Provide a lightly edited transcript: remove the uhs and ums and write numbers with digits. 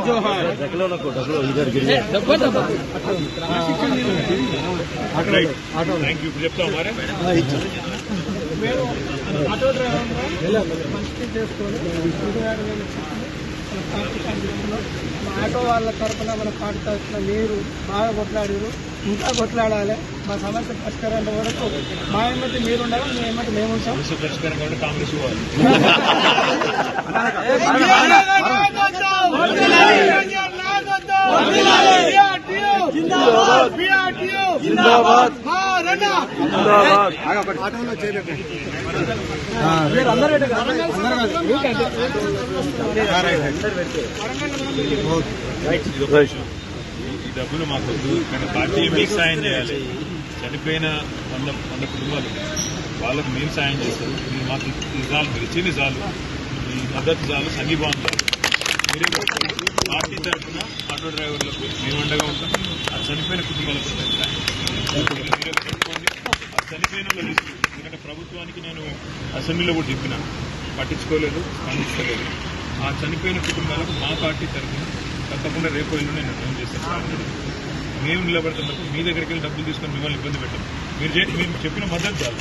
జోహార్ auto driver మంచి చేసుకొని auto వాళ్ళ తరఫున మన పార్టీ తరఫున మీరు బాగా కొట్లాడారు, ఇంకా కొట్లాడాలి. మా సమస్య పరిష్కారం వరకు మా ఏమంటే మీరు ఉండాలి, మీ ఏమంటే మేము ఉంటాం. కాంగ్రెస్ ఈ డబ్బులు మాకు కానీ పార్టీ మీకు సాయం చేయాలి. చనిపోయిన 100 కుటుంబాలు వాళ్ళకు మేము సాయం చేస్తారు. మీరు మాకు చాలు, మీరు ఇచ్చింది చాలు, మీ మద్దతు చాలు, సంఘీభావం చాలు. మీరే పార్టీ తరఫున ఆటో డ్రైవర్లకు మేము అండగా ఉంటాం. ఆ చనిపోయిన కుటుంబాలకు మీరే పెట్టుకోండి. ఆ చనిపోయిన వాళ్ళు ఎందుకంటే ప్రభుత్వానికి నేను అసెంబ్లీలో కూడా చెప్పిన, పట్టించుకోలేదు, స్పందించలేదు. ఆ చనిపోయిన కుటుంబాలకు మా పార్టీ తరఫున తప్పకుండా రేపు ఎల్లుండి నేను ఫోన్ చేస్తాను. మేము నిలబడుతున్నప్పుడు మీ దగ్గరికి వెళ్ళి డబ్బులు తీసుకొని మిమ్మల్ని ఇబ్బంది పెట్టాం. మీరు చెప్పిన మద్దతు చాలు.